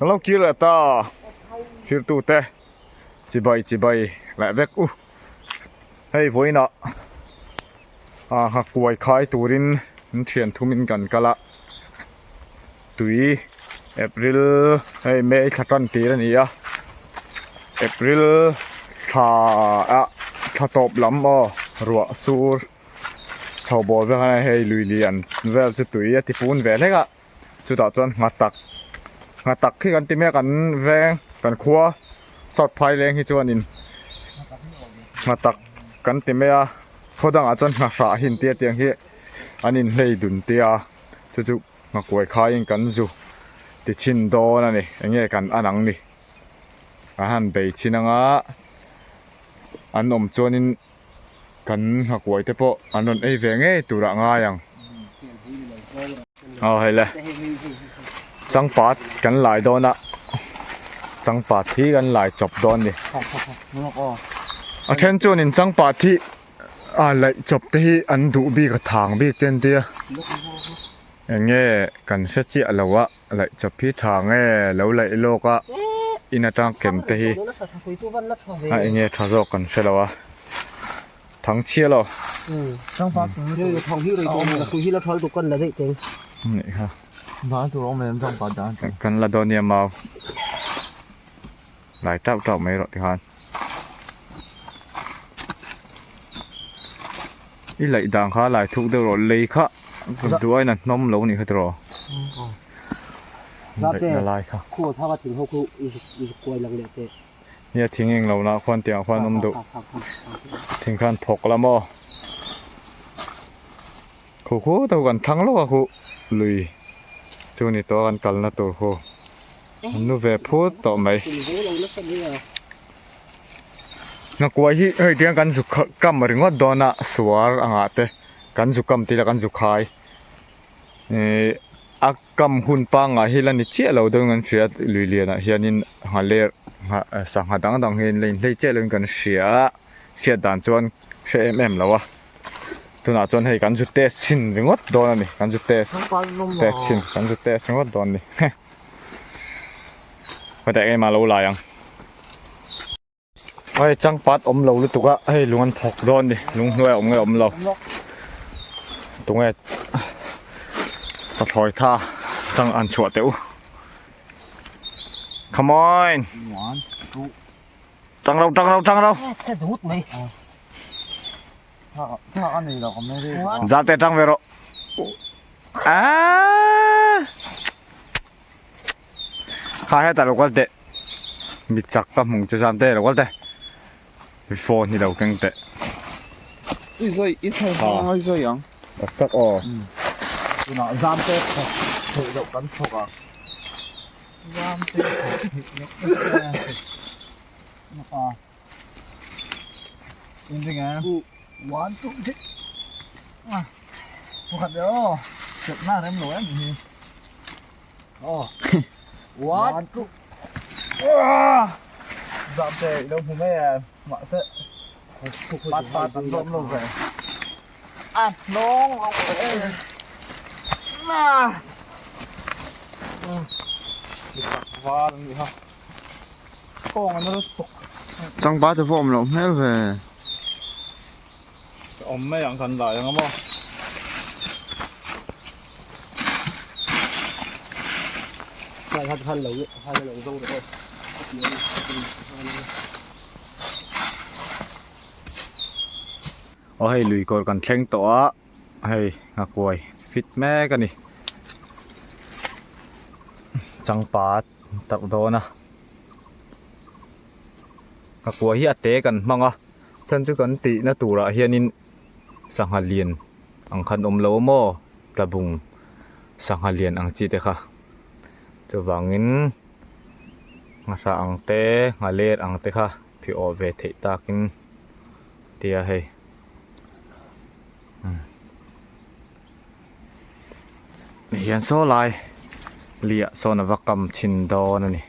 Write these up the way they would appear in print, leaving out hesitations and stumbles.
kalau kira ta kir tu te cibai lại vek hei voina ha kuai khai turin thian thumin kan kala tui April hei May khatan ti ra ni a April tha tha top lam o ruwa sur chau bol ve hei lui lian vel chu tui a ti pun ve leka chu ta chuan ngatak khi kan ti me kan veng kan khua sot phai leng hi chuan in ngatak kan ti me a khodang a chuan nga sa hin tia tiang hi anin hlei dun tia chu nga koi khai in kan zu ti chin do na ni enge kan anang ni a han bei chinanga an om chuan in kan nga koi te po anon ei ve nge tura nga yang hei le changpat kan lai dona changpat thi kan lai chop don ni a then chuan in changpat thi lai chop te hi an du bi ka thang bi ten tia enge kan se chi alawa lai chop hi thang e lo lai loka ina tang kem te hi enge thazo kan se lawa thang chia lo changpat ni thang hi rei tom la hi la thal tu kan la dei teng ni ha ba tu rom lem changpat dan kan la don ya mau lại trao mấy rồi thì hơn ý lại đàng khá lại thu được rồi lấy khá đuôi nè nôm lâu này hết rồi lại khá khu thaoถึงเขาคืออีกกวยลังเลเต เนี่ยทิ้งเองเรานะควันเตียงควันนมดุทิ้งขันพกละมั้งคู่ตัวกันทั้งโลกคู่ลุยช่วงนี้ตัวกันกันนะตัวคู่นูเวพูดต่อไหมนักวัยเฮ้ยเดี๋ยวกันสุขกำมาถึงว่าโดนอะสวรอ่างอาเตกันสุขกำตีละกันสุขายอักกำหุ่นปังอะเฮลันนี่เจ้าเราโดนกันเสียลุยเลียนะเฮียนินหาเล่สังหาดังเฮนเลยเจ้าเรากันเสียด่านจวนเสียแล้ววะตัวน่าจวนให้กันสุดเตสชินถึงว่าโดนนี่กันสุดเตสชินกันสุดเตสถึงว่าโดนนี่พอแต่ไอ้มาlâu lạiยังไอ้จังปัดอมlâu หรือตุกะไอ้ลุงอันพกโดนดิลุงด้วยอมlâuตรงไอ้ตะถอยท่าจังอันชัวเต๋อ come on จังเราจะดูดไหมถ้าอันนี้เราก็ไม่ได้จับแต่จังเวโรข้าให้แต่เราก็เตะมีจักกับมึงจะจำเตะเราก็เตะมีโฟนที่เราเก่งเตะอีโซอีโซอีโซยังจักอ๋อคุณน่ะจำเตะถูกเรากันถูกอ่ะจำเตะนะคะจริงๆอ่ะวันทุกทีพวกเดียวเจ็บหน้าเต็มหน่วยนี่อ๋อวันทุกgiảm tệ đâu cũng nghe mà sẽ bắt tấn rộng luôn vậy nóng vậy và gì hả con nó trong bát thì phom lắm hết về ông mấy dạng thần lại không hai lần dâu được rồiให้ลุยก่อนกันแข่งต่อให้นักมวยฟิตแม่กันนี่จังปาดตักโดนนะนักมวยเฮียเตะกันมั้งอ่ะฉันจะกันตีนะตัวละเฮียนินสังหารเลียนอังคันอมโลโมกระบุงสังหารเลียนอังจีเตค่ะจะวางเงินงาอังเตะงาเลดอังเตะค่ะพี่โอเวทตากินเตียให้เฮียนโซ่ลายเลียโซนวักกำชินโดนั่นนี่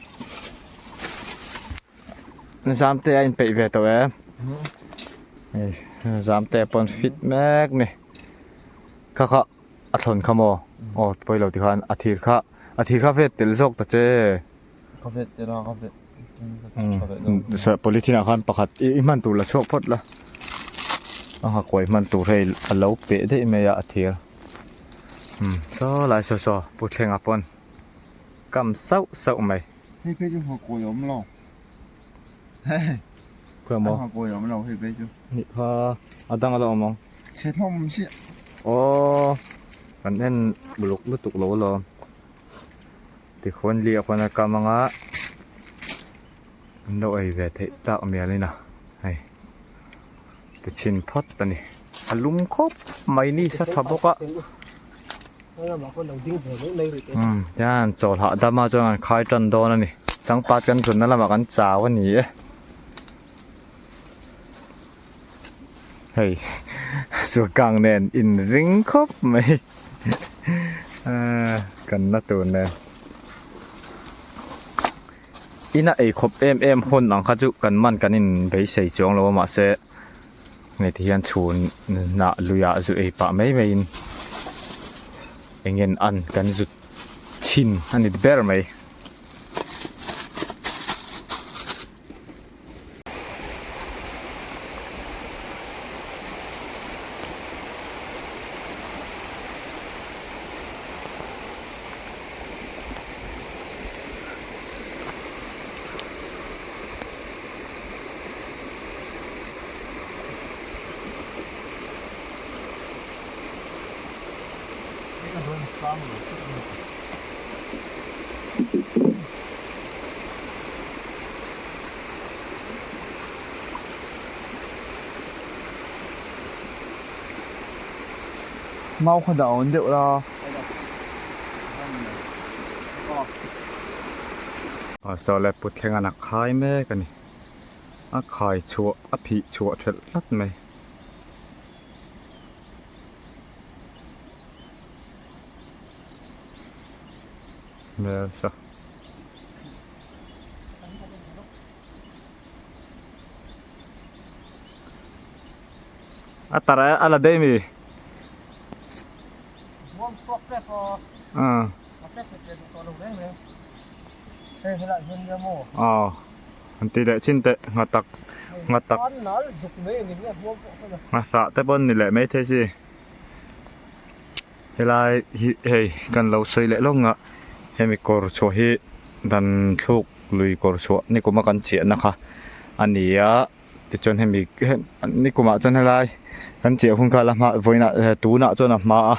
สามเตะอินไปเวทตัวสามเตะปนฟิตแม็กนี่ข้าอัดทนขโมโอ้ไปเราที่คันอาทิตย์ข้าเวทติลโซกตะเจ Kafet era kafet. Sa politina kan pakat iman tu la chok phot la ha koi man tu rei alo pe de me ya athir so lai so pu thleng apon kam sau mai Hey pe chu ho ko yom lo. Hey. phu mo Ho ko yom lo hey pe chu. ni pha adang alo mong Che thom si. o kan en buluk lu tuk lo lo ti khon li apon ka manga no ai ve the ta mi ali na hai te chin phot ta ni alum khop mai ni sa thaboka yan chol ha dama chong khai tan do na ni chang pat kan chun na lama kan chaw ni hey su kang nen in ring khop mai kan na tu ne ina ei khop em hon ang kha chu kan man kan in bei sei chong lo ma se ngai ti hian chhun na luya zu ei pa mai mai in engen an kan zu chin ani ber mai Mau kha da on deu la. so le put thleng ana khai me kan ni a khai chu a phi chu thel lat mai me sa atara ala dei mi anh ti để xin tệ ngặt tặc ngặt sa tới bên này lại mấy thế gì thì lại hey cần lâu xây lại lúc ngạ hay mi cor cho hi dan thuk lui cor cho ni cũng mà cần chuyện nè anh ấy á thì cho hay mi ni cũng mà cho hay lại cần chuyện không phải là mà với nè tú nè cho nè mà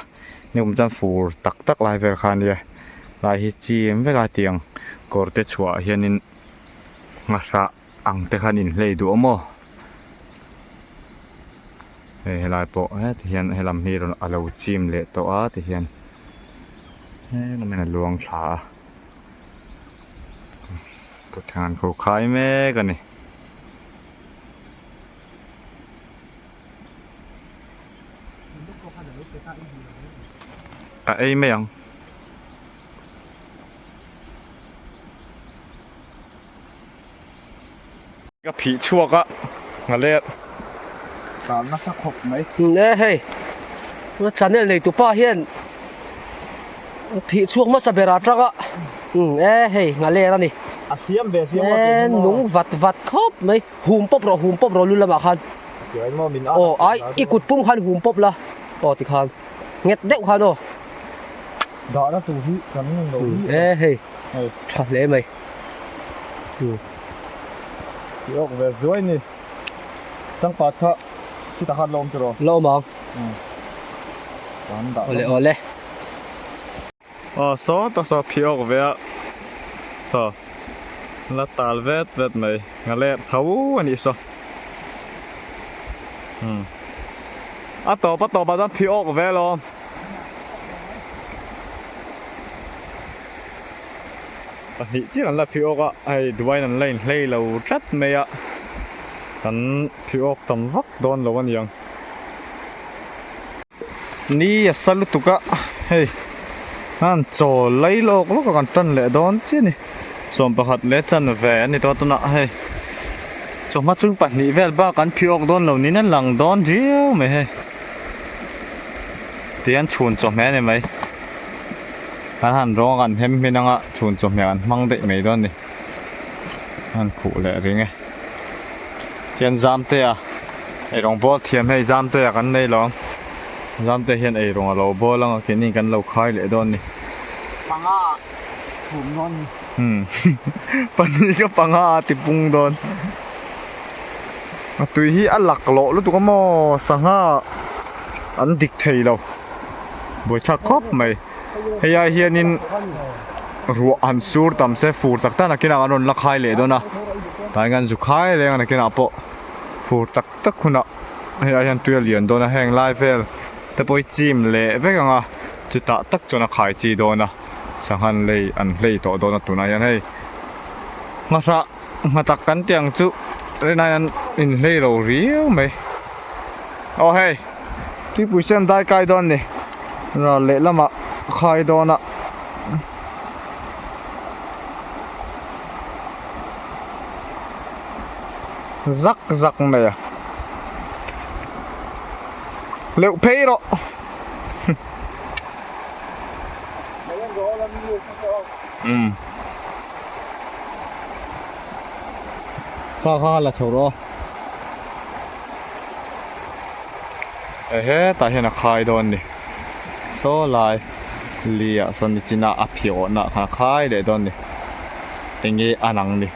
ni cũng chân phủ tắc lại về khan đi lại hi chim với lại tiếng cor te chua hiền in ngã sa ang te khan in lei du mo he lai po thì hiền he lam hi ron alo chim le to a thì hiền he nó men luang thla to than kho khai me kan ni ai me yang cái phỉ chuộc á ngà lệ Tam na sa khop mai. Nè hey, nó chán này tụi pa hiền, bị chuông mất sập bẹt trắc á, hey, ngã lê ra nè, A thiam ve si nè nung vặt khóc mấy, hùm pop rồi luôn là mà khan, Kiểu mo min a. ai, ít cụt pum khan hùm pop la, thì khan, nghẹt đéo khan ô, Đó là tu hi kan nung do. hey, trời lẽ mày, Yok ve zoi ni. Chang pa tha. Kita khan lom tro. lâu mà, Dan da. ole, so ta so phiok ve so la tal vet mai ngà lệ thau ani so a to ba dan phiok ve lo hi chi an la phiok a ai duai nan lein hlei lo tlat me a kan phiok tam vak don lo an yang ni salu tuka hey han cho lấy lok lok kan tan le don chi ni som pakhat le chan ve ni to na hey cho ma chung pa ni vel ba kan phiok don lo ni nan lang don riu me he tian chun cho me ne mai han ro kan hem me nanga chun cho me an mang de me don ni anh phụ lệ đấy nghe hiện giam tê à ai rong bó thiêm hay giam tê à cái này lòng giam tê hiện ai rong lâu bó lăng cái này cái lâu khai lệ đón đi ปังอ่ะถุงนอน ปันนี้ก็ปังอาติปุงโดนตุยที่อันหลักโลแล้วตัวก็มอสังหาอันดิกเทยเราบวยชักครบไหมเฮียเฮียนินรัวอันสูดต่ำเสฟูตักตั้งนักกินอาการนลักไฮเลยด้วยนะแต่งานสุขายเลยนักกินอาปะฟูตักตักคุณอะเฮียยันตัวเหรียญโดนนะแห้งไล่เฟลแต่พอจิ้มเละเวกังอ่ะจุดตักจนนักขายจีโดนนะสังหันเลยอันเลยต่อโดนตัวนั้นยันให้มาสักมาตักกันเตียงจุเลยนายอันอินเลยเราเรียวไหมโอ้เฮ้ที่ผู้เชี่ยวได้ไกลโดนนี่เราเละแล้วมาขายโดนอ่ะzack này à liệu phê đó ha là chầu đó hết tại hiện là khai đòn đi số lại lìa xong thì chỉ là áp hiệu nè khai để đòn đi anh nghe ăn ăn đi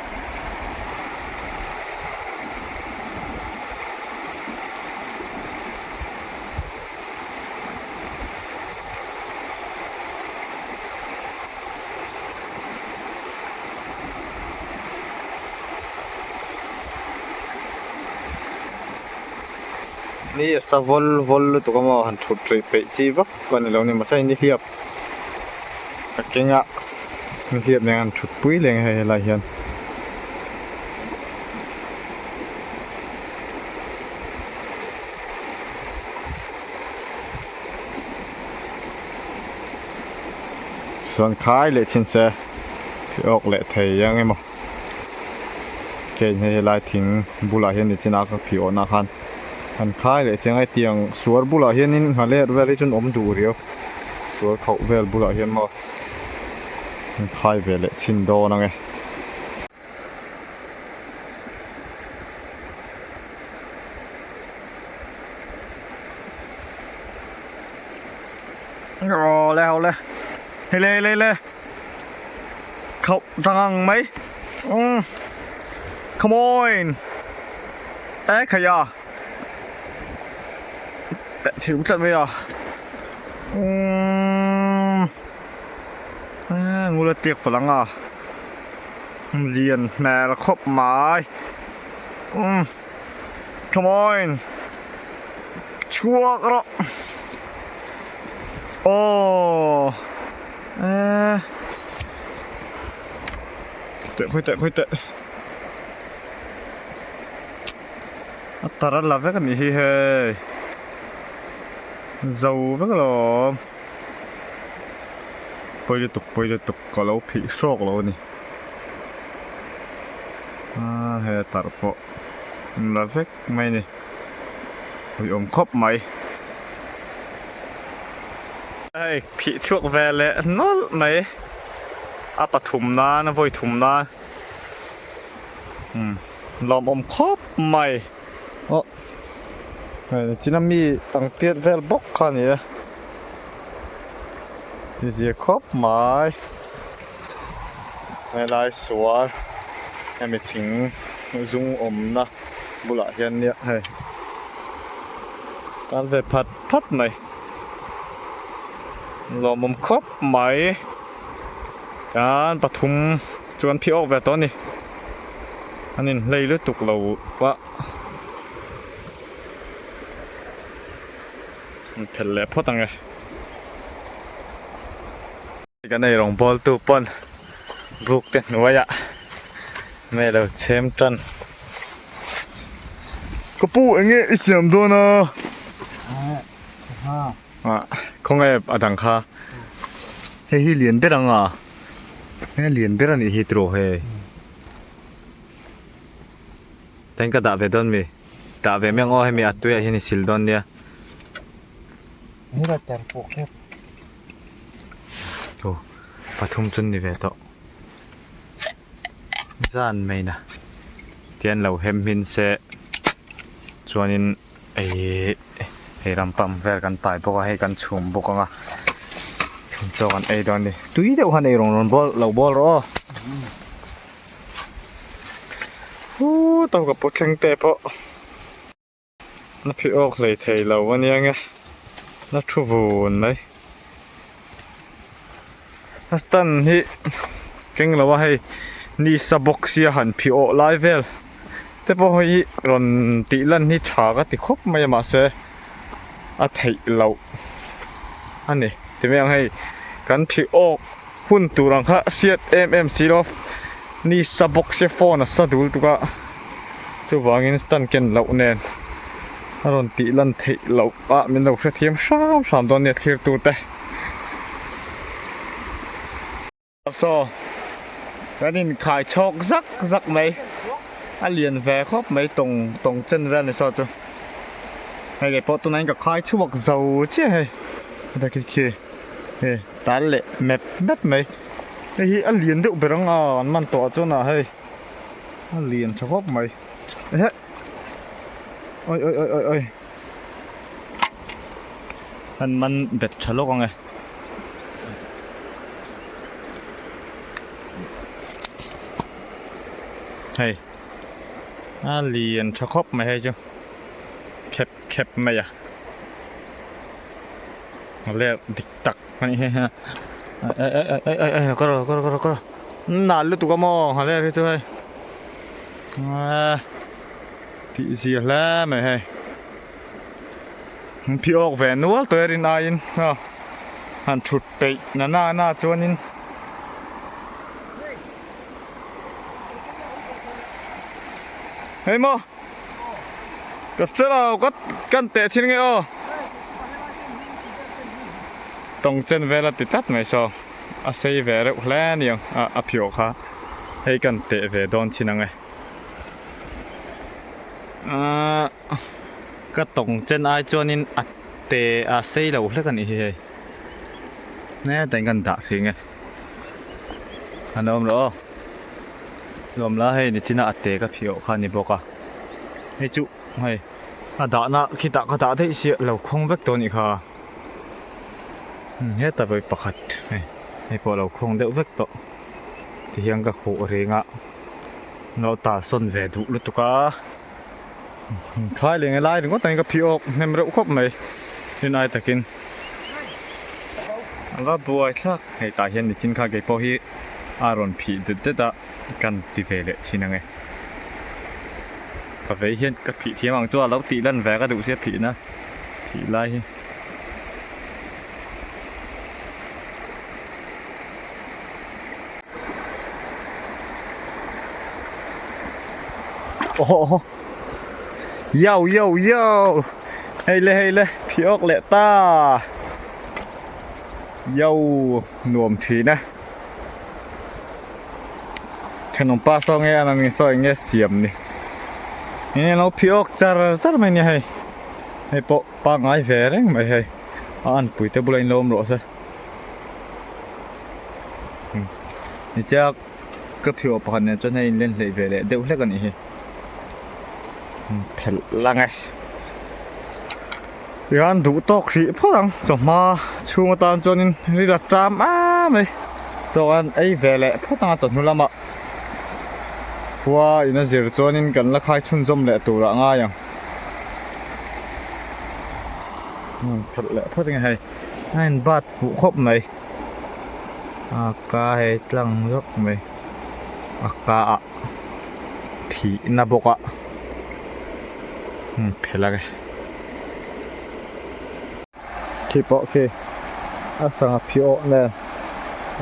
นี่สวอลตัวก็มาหันชุดไปจีวักก่อนเราเนี่ยมาใส่นี่เทียบเก่งอ่ะมันเทียบในงานชุดปุ้ยเลยให้ลายเห็นส่วนขายเลยชินเซ่พี่ออกเลยเทยังไงมั้งเก่งให้ลายทิ้งบุหรี่เห็นในจีน่าก็พี่ออกนาคันอันค่ายเลยเชียงไอเตียงสวนบุหรี่เฮียนินหาเล่เวลจนอมดูเรียวสวนเขาเวลบุหรี่เฮียนมาอันค่ายเวลชินโดนังไงโอ้แล้วเลยเฮ้ยเลยเขาดังไหมขโมยขยะแต่ถึงจะไม่หรองูละเตียกพลังอ่ะเรียนแม่ละครบหมายขโมยชั่วกระโอ้เตะคุยเตะตอนนั้นเราเพิ่งมีเฮ้ยdầu rất là bây giờ tục có lâu bị sốc lâu nè hay tạt bộ là vết mày nè ôi ôm khóc mày đây bị chuột về lệ nó mày áp thùng na nó vội thùng na làm ôm khóc mày chỉ là mi tăng tiết vel bốc khăn nhỉ thì gì khóc mãi này lại xóa em mới thỉnh dung ôm na bù lại hiện nhỉ hay tan về phát này lò mồm khóc mãi tan bắt thùng chuẩn bị ốc về tối nè anh nên lấy lướt tục lầu quáเพลเล่พอตั้งไงกันในโรงบอลตู้ปนบุกเต็นหัวอะไม่เราเชมตันก็ปูเองไอ้เสียมโดนคงไงอดังค่ะเฮ้ยเหรียญเบรังอ่ะเฮ้ยเหรียญเบรังนี่ฮิตโรเฮ้แต่ก็ด่าไปโดนมีด่าไปไม่งอให้มีอัดตัวให้นี่สิลโดนเนี่ยนี่เราแต่งปลูกแค่โอ้ปฐมจนนี่เวท zan mai na tian lo hem min se chuanin ei rampam vel kan pai boka hei kan chhum boka nga chhum to kan ei don ni tui deuh han ei ron bol lo bol ro tao gặp bút khăn tê po nó phi ốc lấy thầy lâu anh em nghe nó chu vùn đấy nó stan hi kinh lâu hay ni sa box xia hẳn phi ốc lại vel thế po hi ron tị lần hi trả cái tị khóc mày mà sẽ thầy lâu anh này thì mấy anh hay cái phi ốc hun tu rằng ha xiết em xí ni sa box xia phone sa dul tu ka chú vàng instant ken lậu nè rồi tị lần thị lậu mình lậu sẽ thêm sao sản đoàn nhiệt thiệt tụt đây so cái này khai chọc rắc mấy liền về khóc mấy tông chân ra này sao chứ hay cái bọn tụi này cả khai chú bọc dầu chứ hay đây cái kia tá lệ mẹp mấy cái liền đụng về đó ăn tỏ cho nào hay liền cho khóc mấy ôiมันเบ็ดฉลกไงเฮ้ยเรียนชะคบไม่ให้จังแคบไม่อะเรียกดิกตักนี่ฮะก็นานแล้วตัวก็มองหาเรียกที่ตัวพี่เสียแล้วไหมให้พี่ออกแหวนนัวตัวรินอายินหันชุดไปหน้าจวนนินเฮ้ยโมก็เสร็จแล้วก็กันเตะชิ้นไงอ๋อต้องเจนเวลาติดตัดไหมชออาศัยเวลาแค่นี้พี่ออกค่ะให้กันเตะเวดอนชิ้นไงก็ตรงเจนไอจวนินอัดเตะเซ่เราเล่กันอีกเฮ้ยเนี่ยแต่งกันด่าสิไงอันนั้นรวมแล้วให้นี่ที่น่าอัดเตะกับพี่อข้านี่บอกให้จุให้ด่านะคิดด่าก็ด่าได้เสียเราคงเวกตัวนี้ค่ะเฮ้ยแต่ไปประคัดให้พอเราคงได้เวกตัวที่ยังก็โขเริงอ่ะเราตาส้นเวดุลุตุกะคล้ายเลยไงไล่ถึงว่าแต่งกับพี่ออกในมันครบไหมยังไงแต่กินแล้วบัวชักให้ตาเห็นในจินข้าเก็บพอฮีอารอนผีเด็ดๆกันตีเวลชินยังไงกับเวเห็นกับผีที่มังจ้าแล้วตีเล่นแหวก็ดูเสียผีนะผีไล่โอ้เย้าให้เลยพี่ออกเละตาเย้าหน่วมทีนะขนมปังซองเงี้ยนั่นไงซอยเงี้ยเสียมนี่เราพี่ออกจาร์ไม่เนี่ยให้ปะปังไอเฟร์ไม่ให้อันปุ๋ยเตบุลายลมหรอซะนี่จะก็พี่ออกพันเนี่ยจนให้เล่นเลยเวลเดี๋ยวเล่นกันอีกเพลละไงยันดูตอกขีพลังจะมาชูมาตามจนนี่ระจามไม่จนไอ้เวลพลังจนนู่นละมาว่าอินเดียจนกันละใครชุนจมเละตัวละง่ายยังเพลละพลังไงให้บาดฝูครบไหมอากาศตั้งยกไหมอากาศผีนับกะเพลละไงคีปโอเคสังพี่โอเนี่ย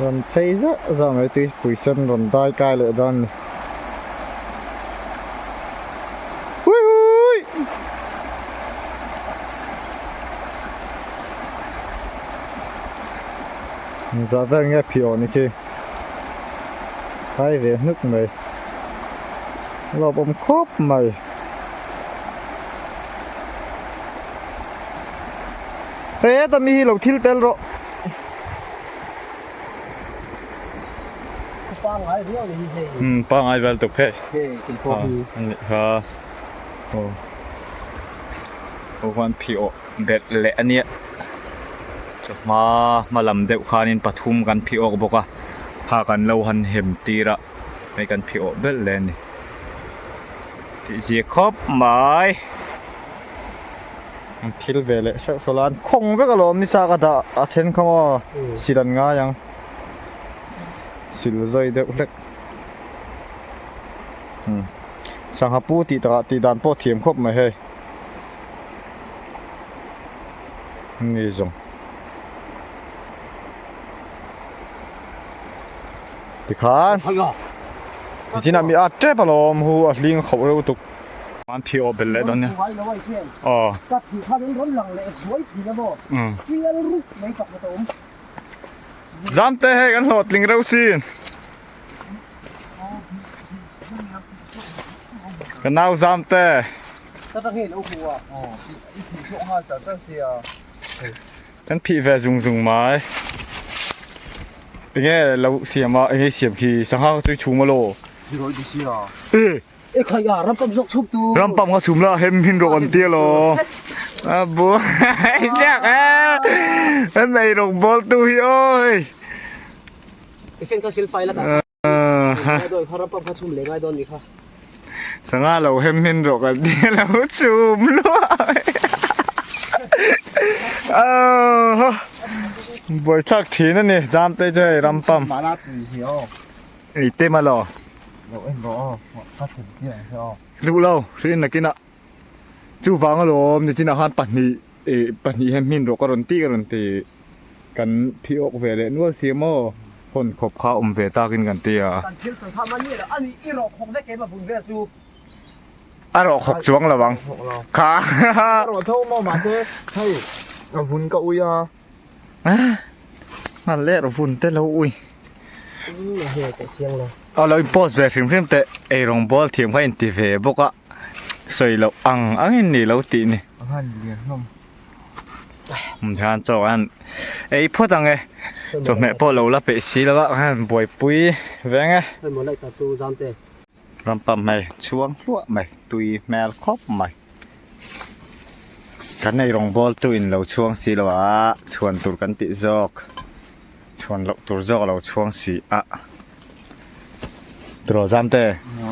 รันเพย์ซะจังไอ้ที่ปุ๋ยเส้นรันได้ใกล้เลยดันหุ้ยนี่จะเป็นไงพี่โอนี่คือใครเรียนนึกไหมเราผมครบไหมเฮ้ยแต่มีเราทิลเตลโร ปลา างไอ้เรื่องนี้เฮ้ย ป้าไอ้เวลตุกเพ่ เฮ้ยกินพอดี อันนี้ครับโอ้โอ้วันพี่โอเด็ดเละอันเนี้ยจะมาลำเด็กคานินปทุมกันพี่โอก็บอกว่าพากันเราหันเห็มตีระในกันพี่โอเด็ดเลยนี่ที่เสียครบหมายทิลเวลเสลานคงเวกลมนิสากะดาอาเทนเข้ามาสิดันงายังสิลใจเด็กเล็กสังหาปูตีตะตีดานพ่อเทียมครบไหมเฮ้ยนี่จงติขาน เฮ้ยอ่ะ จริงๆมีอาเจ็บปลอมหูอัดลิงเขาเร็วตุกมันพี่โอเป็นเลยตอนเนี้ย สวยนะเว้ยเพื่อน อ๋อ กับผีข้าวร้อนหลังเลยสวยผีนะบ่เฟี้ยงรุกในจับมาตม จำเตะให้กันหลอดลิงเร็วสิกันน่าจำเตะ ก็ต้องเห็นโอ้โหอ่ะ 哦，一起用下就真是啊， กันพี่แฟซุงซุงไม้เป็นไงเราเสียมาไอ้เสียบขี่สังหารจุยชูมาโล 这个就是啊， เอ้ เอ้ยขยะรับกำซกชุบตู รำปั๊มเขาชุมละเห็มหินโรกันเตี้ยโลบัวไอ้เจ้าอันไหนลงบอลตุยโอ้ย ไอ้เฟนเขาซิลไฟแล้วกันโดยเขารับกำชุบเลยง่ายโดนนี่ค่ะ สังหารเราเห็มหินโรกันเตี้ยเราชุมละบอยทักทีนั่นนี่จามเตใจรำปั๊ม 麻辣猪是哦， ไอ้เต้มาหรอ 我那个哦，他挺厉害是哦， ดูเราซื้อนักกินอ่ะจู่ฟังอารมณ์ในที่อาหารปันนี้ปันนี้เห็มหินโรกันตีกันตีกันพี่อกเวเลนัวเสียโม่คนขบข้าวอมเวตากินกันเตีย การเที่ยวสงครามมันนี่แหละอันนี้อีรอกคงได้เกมมาบุญเวสู อร่อยขบจวงระวัง 好了， ขา 我偷摸嘛些，嘿，我换个位啊， นั่นแหละเราฝุ่นแต่เราอุ้ย เฮ้ยแต่เชียงเลย เอาเราโพสเวถึงเพิ่มแต่ไอรองบอลเทียมให้อินทิเวบอกว่าสวยเราอังนี่เราตีนี่ 我看你脸上， ผมทานจอกอันไอพ่อตังไงจอกแม่พ่อเราละเปสีแล้วว่าฮันบวยปุ้ยแวงไง เป็นหมดเลยตัดตูจามเตะ รำปั๊มใหม่ช่วงลวกใหม่ตุยแมลครบใหม่กันในรองบอลตุยเราช่วงสีแล้วชวนตุรกันติจอกชวนเราตุรจอกเราช่วงสีอะตรอจำเตะ 哦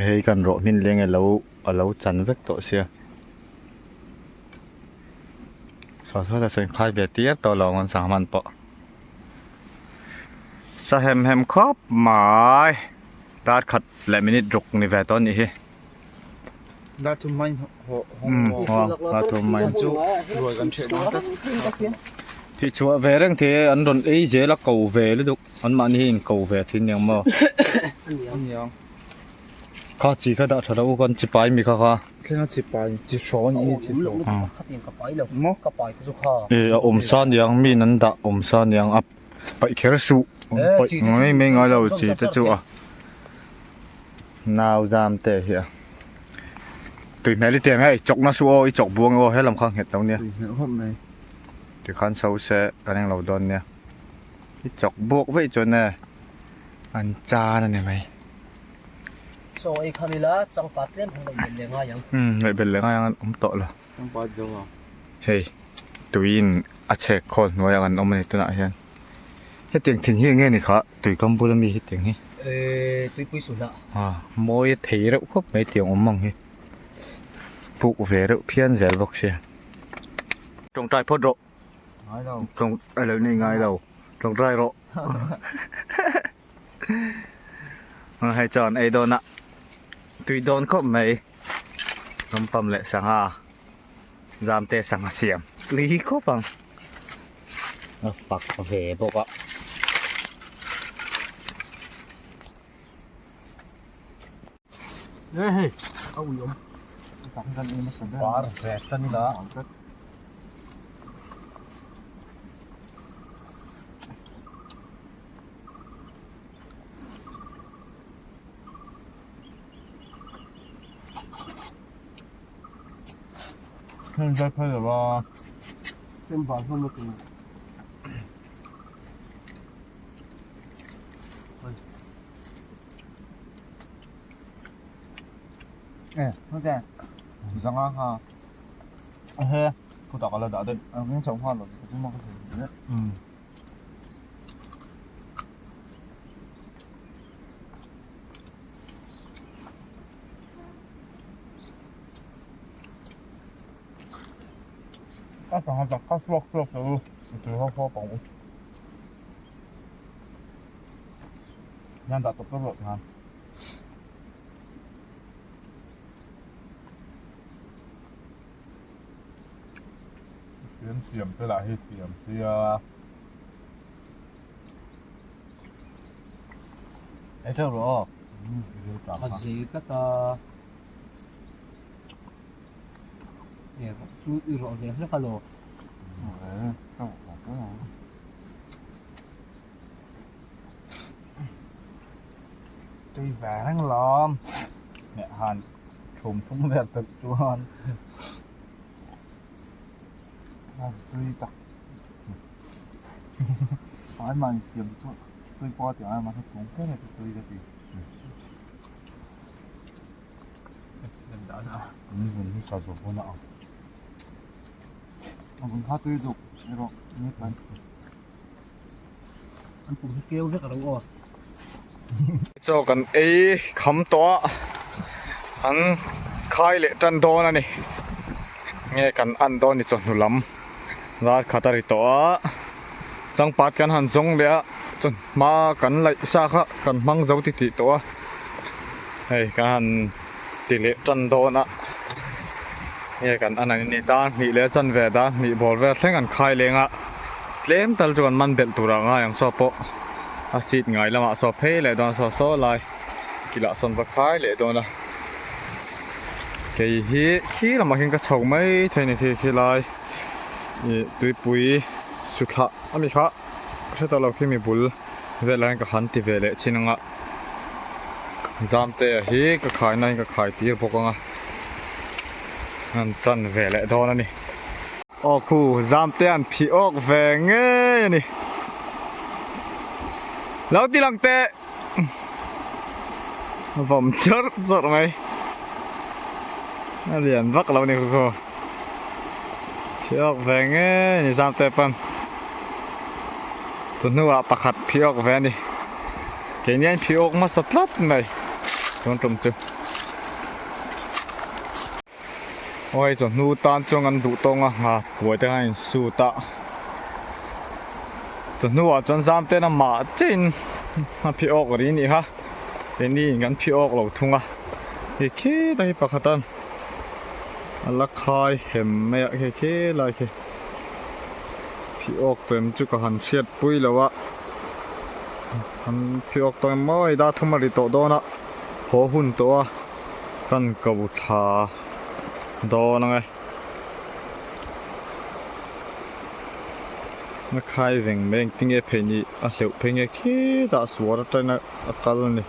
เฮ้ยกันโรมินเลี้ยงไอ้เราจันเวกโตเสียสอดว่าจะใส่คายเบียเตียต่อเรามันสามันปะสะแฮมครบหมายราดขัดและมินิดรุกในแวตอนนี้ 哦，那就蛮好，ราดทำไม 我感觉那个。 ที่ชัวเวเรื่องที่อันโดนเอเจแล้วเก่าเวแล้วดุอันมันนี่เก่าเวทิ้งยังมั้ง อันนี้ ข้าจีข้าด่าถ้าเราคนจีไปมีข้า แค่นั้นจีไปจีสอนอีจีสอน ขัดเองกระป๋อยเลยกระป๋อยกุศล อมซานยังมีนันดาอมซานยังอับไปเครสุไปไม่ง่ายเราจีจะจู่อ่ะนาวจามเตะเหี้ยตื่นไหนลิเตียงให้จกน่าสู้อีจกบวงโอ้ให้ลำข้างเห็ดตรงเนี้ย ห้องไหน ที่ขันเสาเสะกันยังเราโดนเนี่ยอีจกบวกไว้จนเนี่ยอันจานั่นเห็นไหม โซไอ้คามิล่าจังปัดเล่นทางไหนเป็นยังไงยัง ไม่เป็นเลยง่ายงั้นโตละ ต้องปัดจังอ่ะ เฮ้ยตุยนอาเชคคนว่าอย่างนั้นมันตัวไหนเห็นเฮ็ดเตียงทิ้งเฮียเงี้ยนี่ครับตุยกำบุญมีเฮ็ดเตียงเฮ้ย ตุยปุยสุดละ มวยเถียร์ครบไม่เตียงอมมังเฮ้ยปุ๊กเวรเพี้ยนเซลบอกเสียตรงใจพอดร หายแล้ว ตรงอะไรนี่ไงเราตรงใจรให้จอนไอโดนอะตุยโดนก็ไม่ลำปั๊มเละสังหาจามเตะสังหาเสียมลีก็ปังปักเวบอกว่า เฮ้ยเอาอยู่ ฝังกันเองมาสั่งได้ ปาร์แฟชั่นนี่ละ 现在开始吧， เป็นบอลมันมากิน nó kìa rằng ha 해. 보다 갈라 나도. 그냥 정화로 좀 먹어도 되는데 가서 가스럭스럭 들어서 보고. 그냥 다 똑똑똑 한. xiêm tới lại hết xiêm thì ấy sao rồi 아직 갔다 예, 주 이로 어디 할까로 không có tuy vàng lắm mẹ hàn trùm thúng về thực luôn tươi tặc ai mà xiêm chút tươi qua thì ai mà thấy cũng cái này tươi cái gì nem đã na mình sao rồi cô nọ cũng khá tươi dục rồi như vậy anh cũng kêu rất là đúng cho cần ấy khắm to hắn khai lệ chân to nè nghe cần ăn to thì chọn đủ lắm ra khát đi to chẳng bắt cần hắn giống lẽ chọn mà cần lại xa khác cần mang dấu thì to hay cần hắn tỷ lệ chân to nè nghe cần ăn này ta bị lẽ chân về ta bị bỏ về thấy cần khai lệ ngã lém tal cho cần man bel tu ra nga yang so po asit ngai lama so phe le don so lai kila son va khai le don la ke hi khi lama hin ka chau mai theini thi khi lai i tui pui su kha ami kha se ta lo khi mi bul ve lai ka han ti ve le chinanga zam te hi ka khai nai ka khai ti po ka nga an tan ve le don ani o khu zam te an phi ok ve nge ni lâu tí lăng tệ vòng chớt rột mày nó liền vắt lâu này cô phiêu về nghe nhìn sao tệ phân tuần nu à bạc hạt phiêu về đi cái này phiêu mà sốt lắm này không trông chưa ôi tuần nu tan cho ngăn đủ tông à của cái này su ta tuần nu à tuần giam tên là mã trên mà phiêu cái này ha cái này ngắn phiêu lâu thung à cái kia đây bạc hạt tanลักคายเห็มไม่อะเคๆเลยพี่ออกเต็มจุกหันเชียดปุ้ยแล้ววะหันพี่ออกตัวไม่ได้ทุ่มมาดิโตโดนะหัวหุ่นตัวกันกบุธาโดนไงนักคายเวงเมงติ้งเอเพนี่อ่ะเหลวเพงเอขี้ตาสวรรค์ใจนะอัตลันนี่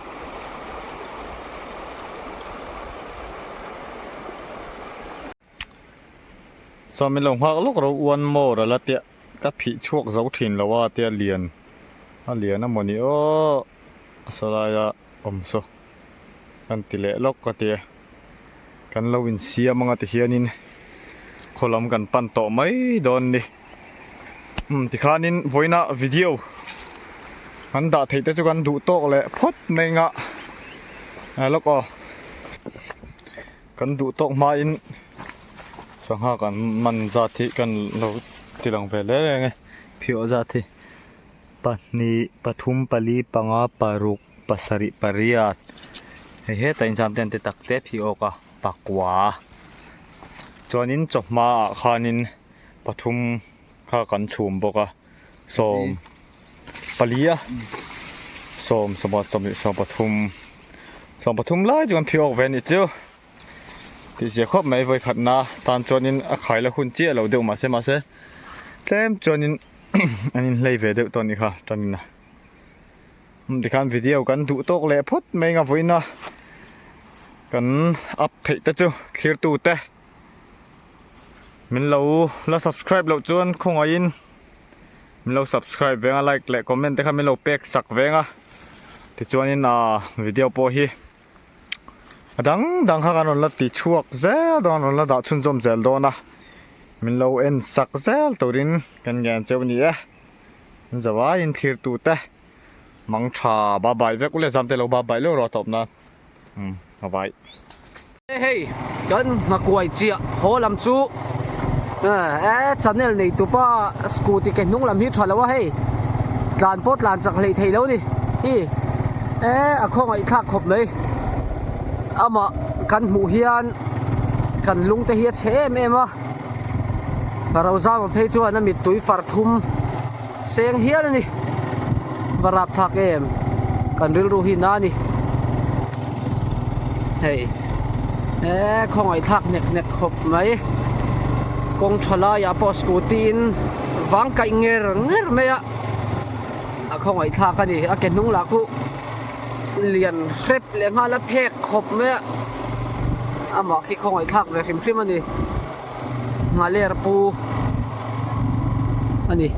สมัยหลวงพ่อลูกเราอ้วนโม่แล้วเตี้ยก็ผีช่วงเสาถิ่นแล้วว่าเตี้ยเรียนน้ำมันนี่โอ้สลายอะอมโซกันติเละลูกก็เตี้ยกันเราวินเสียมังอะติเฮียนินคนล้มกันปั่นต่อไม่โดนดิติขานินไว้นะวิดีโออันด่าเถิดแต่จุกันดูโต๊ะเลยพดไม่งะแล้วก็กันดูโต๊ะมาอินสังหากันมันจาติกันเราติลังเวลเลยไงพิโอจาติปนีปทุมปลีปังอาปารุกปัสริปริยัตเฮ้แต่อินจามเต็นติตักเตพิโอกะปักวาจอนินจบมาขานินปทุมข้ากันชุมบอกะสมปลีอะสมสมบัติสมปทุมไล่จนพิโอกเวนิจูที่เสียครบไม่ไว้ขัดนาตอนจนนินขายแล้วคุณเจี๊ยเราเดี๋ยวมาเสียเต็มจนนิน อันนี้เลยเวเดี๋ยวตอนนี้ค่ะตอนนี้นะที่การวิดีโอกันดูโต๊ะเละพุทธไม่งับไว้นะกันอัพเทตจูคลิปตูเตะมันเรา subscribe เราจนคงอินมันเรา subscribe เวงอะไรและคอมเมนต์แต่ค่ะมันเราเป็กสักเวงอ่ะที่จวนนินวิดีโอพอฮี ดังข้ากันนละติช่วงเซลดอนนละดาชุนจอมเซลโดนะมินโลเอ็นสักเซลตัวรินกันแกนเจ้านี่มันจะว่าอินทิร์ตูเตะมังชาบาบายเวกุเลซัมเตโลบาบายโลรอตบนะบาบาย เฮ้ยกันมากวยเจียโหลำจูจันเนลนี่ตัวป้าสกูติเกนุ่งลำฮิตถอดแล้วว่าเฮ้ยลานโพดลานจากเลยไทยแล้วนี่อะข้องไอ้ข้าขบเลยเอามากันหมูเฮียนกันลุงเตเฮียเชมเอ็มวะเราจ้ามาเพจว่านั่นมีตุยฟาร์ทุมเสียงเฮียนี่บาราพักเอ็มกันริลรูฮินานี่เฮ้ยข้องไอ้ทักเน็กขบไหมกงทลายาปอสกูตีนวังไก่เงรไหมอะข้องไอ้ทักกันนี่อาเกนุ่งหลักเลียนเครปเลียงหาและเพกขบไหมอะหมอกที่ข้องไอ้ทักเลยพิมพ์มันนี่มาเลียร์ปูอันนี้